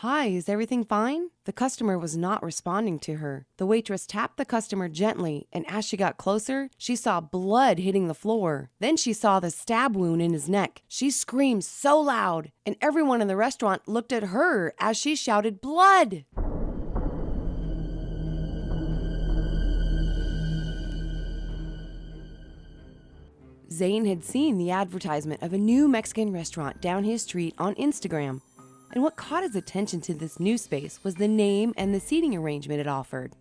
"Hi, is everything fine?" The customer was not responding to her. The waitress tapped the customer gently, and as she got closer, she saw blood hitting the floor. Then she saw the stab wound in his neck. She screamed so loud, and everyone in the restaurant looked at her as she shouted, "Blood!" Zane had seen the advertisement of a new Mexican restaurant down his street on Instagram. And what caught his attention to this new space was the name and the seating arrangement it offered.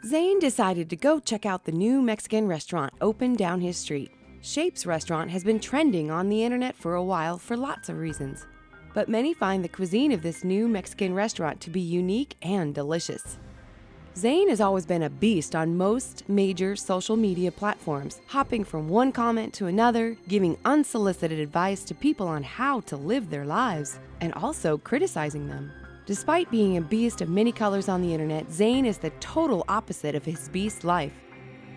Zane decided to go check out the new Mexican restaurant opened down his street. Shape's restaurant has been trending on the internet for a while for lots of reasons. But many find the cuisine of this new Mexican restaurant to be unique and delicious. Zane has always been a beast on most major social media platforms, hopping from one comment to another, giving unsolicited advice to people on how to live their lives, and also criticizing them. Despite being a beast of many colors on the internet, Zane is the total opposite of his beast life.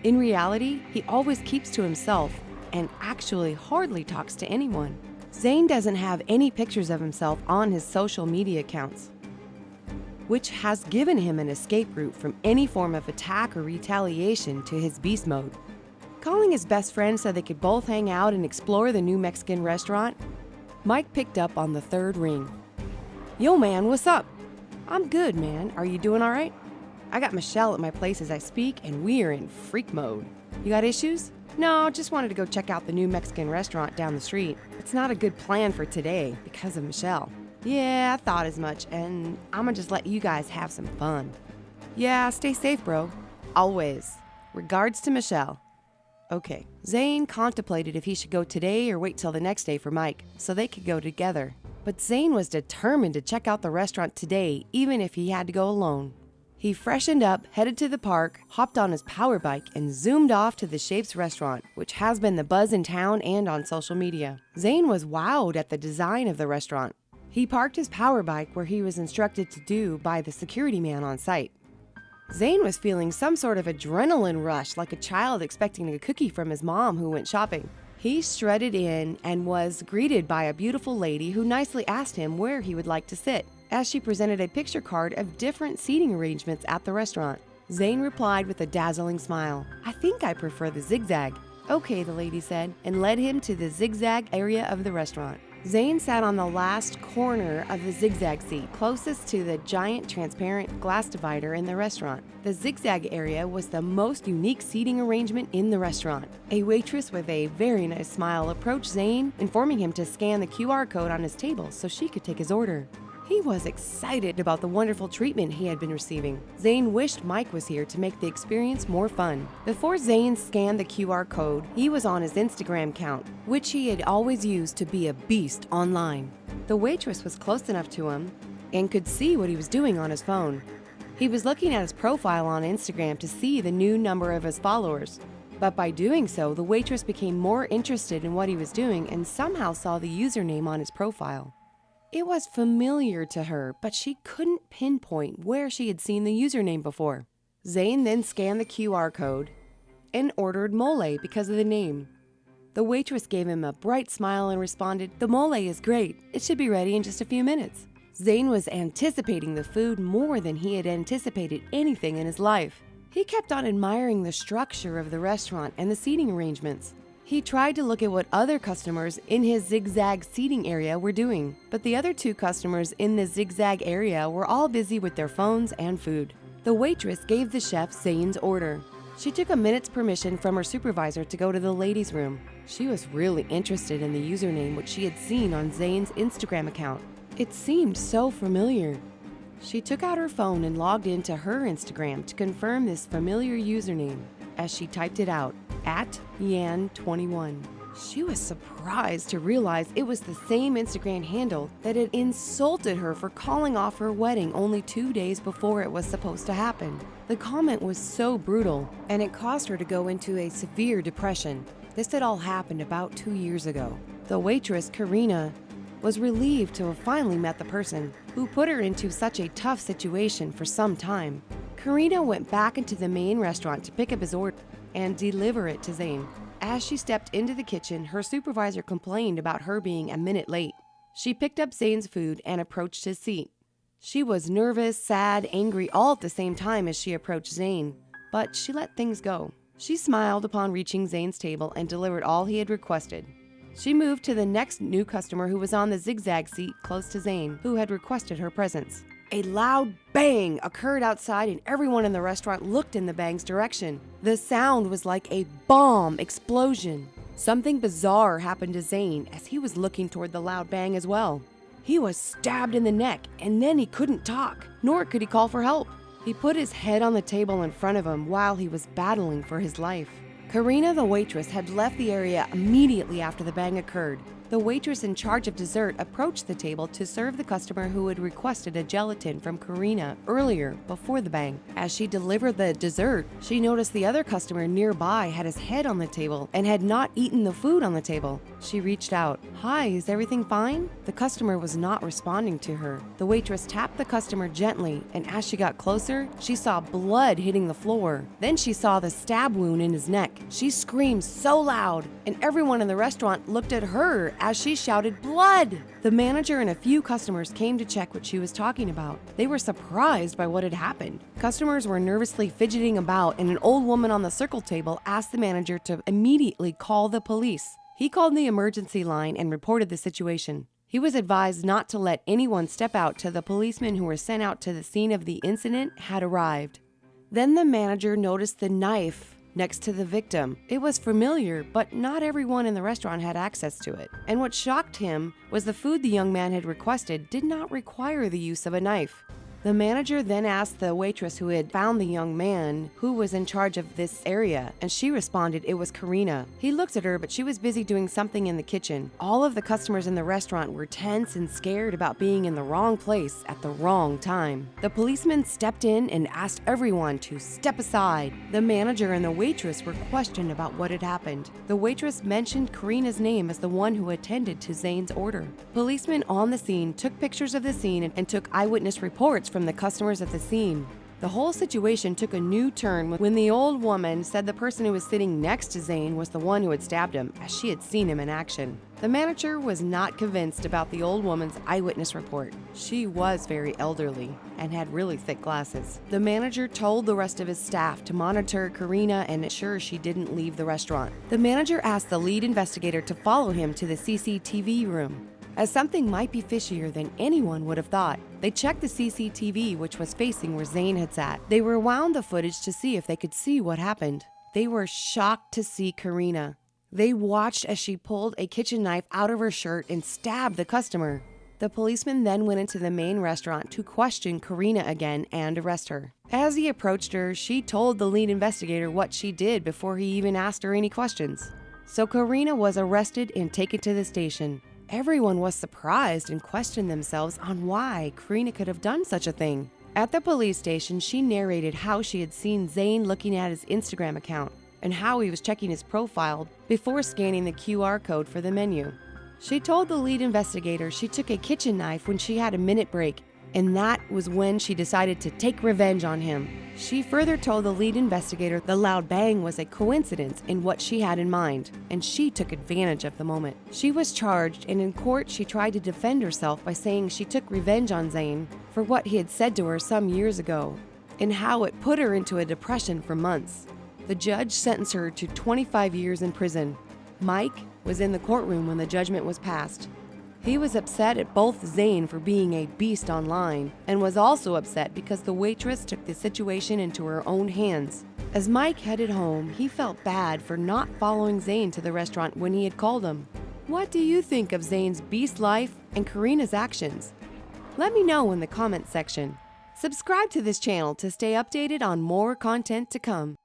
In reality, he always keeps to himself and actually hardly talks to anyone. Zane doesn't have any pictures of himself on his social media accounts, which has given him an escape route from any form of attack or retaliation to his beast mode. Calling his best friend so they could both hang out and explore the new Mexican restaurant, Mike picked up on the third ring. "Yo man, what's up?" "I'm good, man. Are you doing all right?" "I got Michelle at my place as I speak, and we are in freak mode." "You got issues?" "No, just wanted to go check out the new Mexican restaurant down the street. It's not a good plan for today because of Michelle." "Yeah, I thought as much, and I'm gonna just let you guys have some fun." "Yeah, stay safe, bro." "Always. Regards to Michelle." Okay. Zane contemplated if he should go today or wait till the next day for Mike, so they could go together. But Zane was determined to check out the restaurant today, even if he had to go alone. He freshened up, headed to the park, hopped on his power bike, and zoomed off to the Shapes restaurant, which has been the buzz in town and on social media. Zane was wowed at the design of the restaurant. He parked his power bike where he was instructed to do by the security man on site. Zane was feeling some sort of adrenaline rush, like a child expecting a cookie from his mom who went shopping. He strutted in and was greeted by a beautiful lady who nicely asked him where he would like to sit, as she presented a picture card of different seating arrangements at the restaurant. Zane replied with a dazzling smile, "I think I prefer the zigzag." "Okay," the lady said, and led him to the zigzag area of the restaurant. Zane sat on the last corner of the zigzag seat, closest to the giant transparent glass divider in the restaurant. The zigzag area was the most unique seating arrangement in the restaurant. A waitress with a very nice smile approached Zane, informing him to scan the QR code on his table so she could take his order. He was excited about the wonderful treatment he had been receiving. Zane wished Mike was here to make the experience more fun. Before Zane scanned the QR code, he was on his Instagram account, which he had always used to be a beast online. The waitress was close enough to him and could see what he was doing on his phone. He was looking at his profile on Instagram to see the new number of his followers. But by doing so, the waitress became more interested in what he was doing and somehow saw the username on his profile. It was familiar to her, but she couldn't pinpoint where she had seen the username before. Zane then scanned the QR code and ordered mole because of the name. The waitress gave him a bright smile and responded, "The mole is great. It should be ready in just a few minutes." Zane was anticipating the food more than he had anticipated anything in his life. He kept on admiring the structure of the restaurant and the seating arrangements. He tried to look at what other customers in his zigzag seating area were doing, but the other two customers in the zigzag area were all busy with their phones and food. The waitress gave the chef Zane's order. She took a minute's permission from her supervisor to go to the ladies' room. She was really interested in the username which she had seen on Zane's Instagram account. It seemed so familiar. She took out her phone and logged into her Instagram to confirm this familiar username as she typed it out, @Yan21. She was surprised to realize it was the same Instagram handle that had insulted her for calling off her wedding only 2 days before it was supposed to happen. The comment was so brutal, and it caused her to go into a severe depression. This had all happened about 2 years ago. The waitress, Karina, was relieved to have finally met the person who put her into such a tough situation for some time. Karina went back into the main restaurant to pick up his order and deliver it to Zane. As she stepped into the kitchen, her supervisor complained about her being a minute late. She picked up Zane's food and approached his seat. She was nervous, sad, angry all at the same time as she approached Zane, but she let things go. She smiled upon reaching Zane's table and delivered all he had requested. She moved to the next new customer who was on the zigzag seat close to Zane, who had requested her presence. A loud bang occurred outside and everyone in the restaurant looked in the bang's direction. The sound was like a bomb explosion. Something bizarre happened to Zane as he was looking toward the loud bang as well. He was stabbed in the neck and then he couldn't talk, nor could he call for help. He put his head on the table in front of him while he was battling for his life. Karina, the waitress, had left the area immediately after the bang occurred. The waitress in charge of dessert approached the table to serve the customer who had requested a gelatin from Karina earlier before the bang. As she delivered the dessert, she noticed the other customer nearby had his head on the table and had not eaten the food on the table. She reached out. "Hi, is everything fine?" The customer was not responding to her. The waitress tapped the customer gently, and as she got closer, she saw blood hitting the floor. Then she saw the stab wound in his neck. She screamed so loud, and everyone in the restaurant looked at her as she shouted, "Blood!" The manager and a few customers came to check what she was talking about. They were surprised by what had happened. Customers were nervously fidgeting about, and an old woman on the circle table asked the manager to immediately call the police. He called the emergency line and reported the situation. He was advised not to let anyone step out till the policemen who were sent out to the scene of the incident had arrived. Then the manager noticed the knife next to the victim. It was familiar, but not everyone in the restaurant had access to it. And what shocked him was the food the young man had requested did not require the use of a knife. The manager then asked the waitress who had found the young man who was in charge of this area, and she responded it was Karina. He looked at her, but she was busy doing something in the kitchen. All of the customers in the restaurant were tense and scared about being in the wrong place at the wrong time. The policeman stepped in and asked everyone to step aside. The manager and the waitress were questioned about what had happened. The waitress mentioned Karina's name as the one who attended to Zane's order. Policemen on the scene took pictures of the scene and took eyewitness reports from the customers at the scene. The whole situation took a new turn when the old woman said the person who was sitting next to Zane was the one who had stabbed him, as she had seen him in action. The manager was not convinced about the old woman's eyewitness report. She was very elderly and had really thick glasses. The manager told the rest of his staff to monitor Karina and ensure she didn't leave the restaurant. The manager asked the lead investigator to follow him to the CCTV room, as something might be fishier than anyone would have thought. They checked the CCTV, which was facing where Zane had sat. They rewound the footage to see if they could see what happened. They were shocked to see Karina. They watched as she pulled a kitchen knife out of her shirt and stabbed the customer. The policeman then went into the main restaurant to question Karina again and arrest her. As he approached her, she told the lead investigator what she did before he even asked her any questions. So Karina was arrested and taken to the station. Everyone was surprised and questioned themselves on why Karina could have done such a thing. At the police station, she narrated how she had seen Zane looking at his Instagram account and how he was checking his profile before scanning the QR code for the menu. She told the lead investigator she took a kitchen knife when she had a minute break, and that was when she decided to take revenge on him. She further told the lead investigator the loud bang was a coincidence in what she had in mind, and she took advantage of the moment. She was charged, and in court she tried to defend herself by saying she took revenge on Zane for what he had said to her some years ago, and how it put her into a depression for months. The judge sentenced her to 25 years in prison. Mike was in the courtroom when the judgment was passed. He was upset at both Zane for being a beast online and was also upset because the waitress took the situation into her own hands. As Mike headed home, he felt bad for not following Zane to the restaurant when he had called him. What do you think of Zane's beast life and Karina's actions? Let me know in the comments section. Subscribe to this channel to stay updated on more content to come.